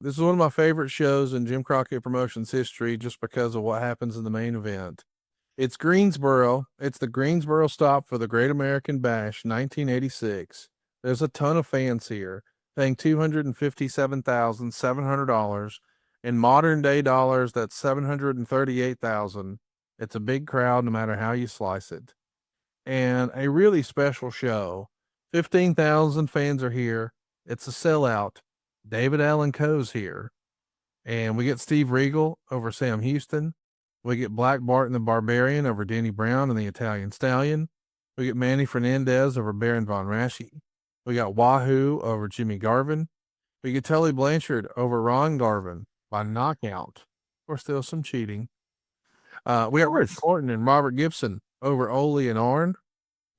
This is one of my favorite shows in Jim Crockett Promotions history just because of what happens in the main event. It's Greensboro. It's the Greensboro stop for the Great American Bash, 1986. There's a ton of fans here, paying $257,700. In modern day dollars, that's 738,000. It's a big crowd no matter how you slice it. And a really special show. 15,000 fans are here. It's a sellout. David Allen Coe's here. And we get Steve Regal over Sam Houston. We get Black Barton the Barbarian over Danny Brown and the Italian Stallion. We get Manny Fernandez over Baron Von Raschke. We got Wahoo over Jimmy Garvin. We get Tully Blanchard over Ron Garvin by knockout. Of course, there was some cheating. We got Rich Horton and Robert Gibson over Ole and Arn.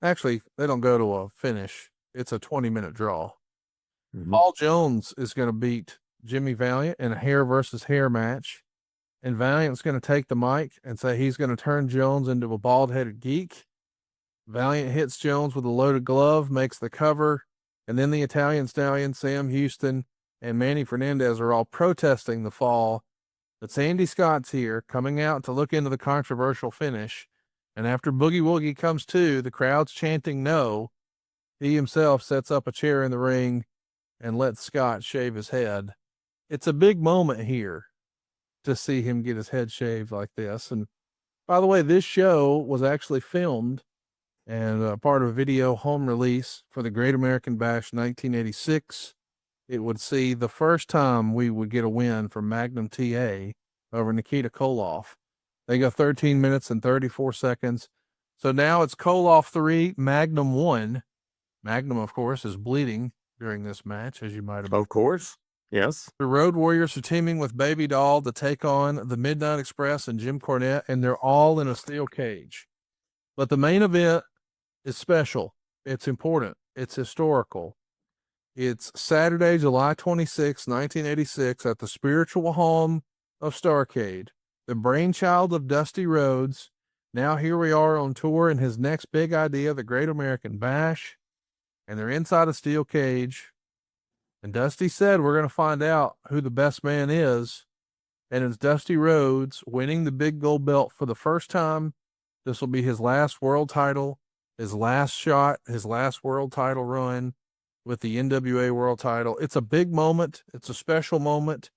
Actually, they don't go to a finish. It's a 20-minute draw. Mm-hmm. Paul Jones is going to beat Jimmy Valiant in a hair versus hair match. And Valiant's going to take the mic and say he's going to turn Jones into a bald-headed geek. Valiant hits Jones with a loaded glove, makes the cover, and then the Italian Stallion, Sam Houston, and Manny Fernandez are all protesting the fall. But Sandy Scott's here, coming out to look into the controversial finish. And after Boogie Woogie comes to, the crowd's chanting no. He himself sets up a chair in the ring and lets Scott shave his head. It's a big moment here to see him get his head shaved like this. And by the way, this show was actually filmed and part of a video home release for the Great American Bash 1986. It would see the first time we would get a win from Magnum TA over Nikita Koloff. They go 13 minutes and 34 seconds. So now it's Koloff 3, Magnum 1. Magnum, of course, is bleeding during this match, as you might have. Of course. Yes. The Road Warriors are teaming with Baby Doll to take on the Midnight Express and Jim Cornette, and they're all in a steel cage. But the main event is special. It's important. It's historical. It's Saturday, July 26, 1986, at the spiritual home of Starrcade, the brainchild of Dusty Rhodes. Now here we are on tour in his next big idea, the Great American Bash, and they're inside a steel cage. And Dusty said, we're going to find out who the best man is. And it's Dusty Rhodes winning the big gold belt for the first time. This will be his last world title, his last shot, his last world title run with the NWA World title. It's a big moment. It's a special moment.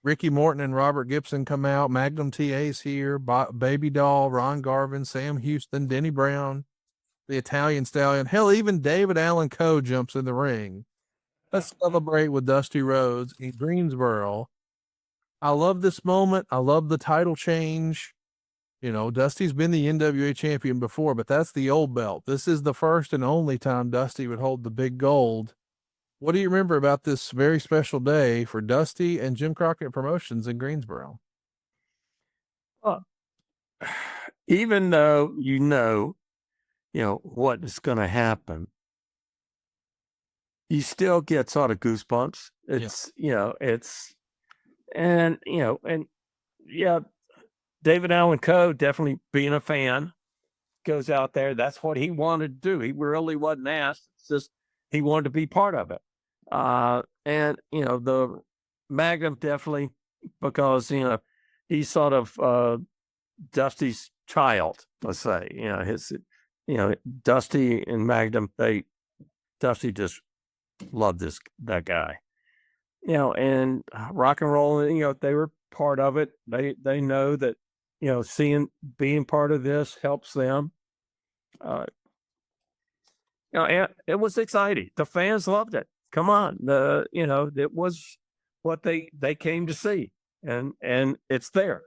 Ricky Morton and Robert Gibson come out. Magnum TA's here. Baby Doll, Ron Garvin, Sam Houston, Denny Brown, the Italian Stallion. Hell, even David Allen Coe jumps in the ring. Let's celebrate with Dusty Rhodes in Greensboro. I love this moment. I love the title change. You know, Dusty's been the NWA champion before, but that's the old belt. This is the first and only time Dusty would hold the big gold. What do you remember about this very special day for Dusty and Jim Crockett Promotions in Greensboro? Even though you know what is going to happen, you still get sort of goosebumps. It's, David Allen Coe definitely being a fan goes out there. That's what he wanted to do. He really wasn't asked. It's just, he wanted to be part of it. The Magnum definitely, because, he's sort of, Dusty's child, let's say, Dusty and Magnum, Dusty just loved that guy, and rock and roll, they were part of it. They know that, being part of this helps them. And it was exciting. The fans loved it. Come on. It was what they came to see, and it's there.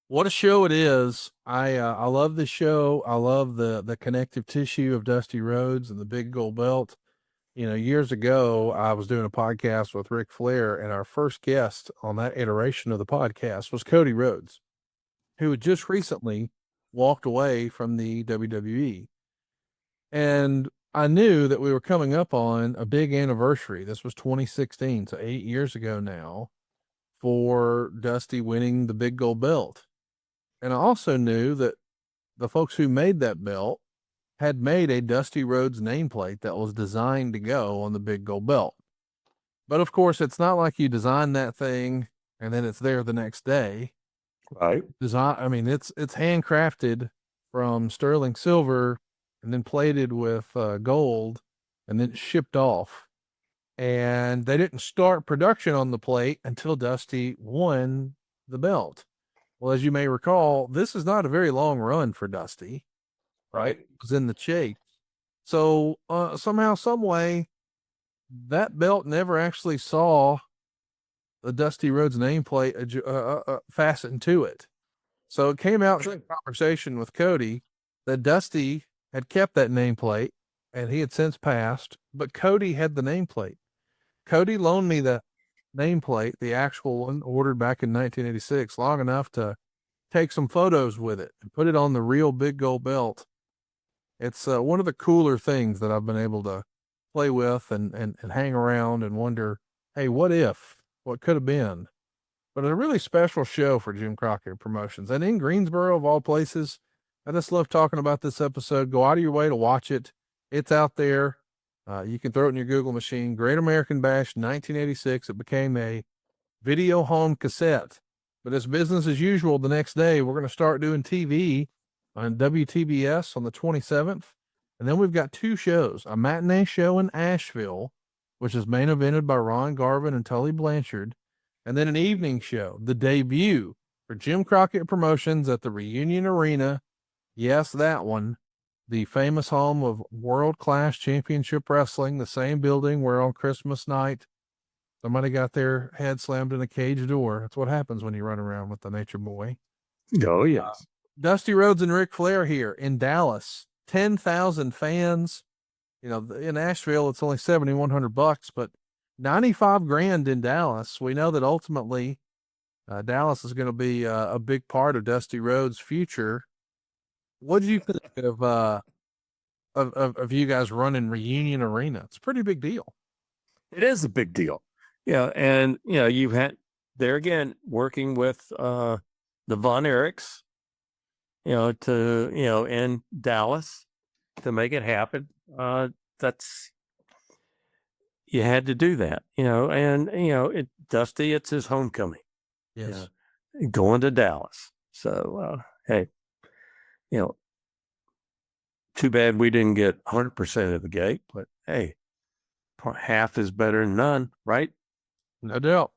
What a show it is. I love the show. I love the connective tissue of Dusty Rhodes and the big gold belt. Years ago, I was doing a podcast with Ric Flair, and our first guest on that iteration of the podcast was Cody Rhodes, who had just recently walked away from the WWE. And I knew that we were coming up on a big anniversary. This was 2016, so 8 years ago now, for Dusty winning the big gold belt. And I also knew that the folks who made that belt had made a Dusty Rhodes nameplate that was designed to go on the big gold belt. But of course, it's not like you design that thing and then it's there the next day. Right. I mean, it's handcrafted from sterling silver and then plated with gold and then shipped off. And they didn't start production on the plate until Dusty won the belt. Well, as you may recall, this is not a very long run for Dusty. Right. It was in the chase. So somehow, some way, that belt never actually saw the Dusty Rhodes nameplate fastened to it. So it came out in a conversation with Cody that Dusty had kept that nameplate and he had since passed, but Cody had the nameplate. Cody loaned me the nameplate, the actual one ordered back in 1986, long enough to take some photos with it and put it on the real big gold belt. It's one of the cooler things that I've been able to play with and hang around and wonder, hey, what if? What could have been? But a really special show for Jim Crockett Promotions. And in Greensboro, of all places, I just love talking about this episode. Go out of your way to watch it. It's out there. You can throw it in your Google machine. Great American Bash 1986. It became a video home cassette. But it's business as usual the next day. We're going to start doing TV on WTBS on the 27th. And then we've got two shows, a matinee show in Asheville, which is main evented by Ron Garvin and Tully Blanchard, and then an evening show, the debut for Jim Crockett Promotions at the Reunion Arena. Yes, that one, the famous home of World Class Championship Wrestling, the same building where on Christmas night somebody got their head slammed in a cage door. That's what happens when you run around with the Nature Boy. Oh, yes. Dusty Rhodes and Ric Flair here in Dallas. 10,000 fans. You know, in Asheville, it's only $7,100, but 95 grand in Dallas. We know that ultimately Dallas is going to be a big part of Dusty Rhodes' future. What do you think of you guys running Reunion Arena? It's a pretty big deal. It is a big deal. Yeah. And, you've had there again, working with the Von Erichs, in Dallas to make it happen. You had to do that, and, Dusty, it's his homecoming. Yes. Going to Dallas. So, hey, too bad we didn't get 100% of the gate, but hey, half is better than none, right? No doubt.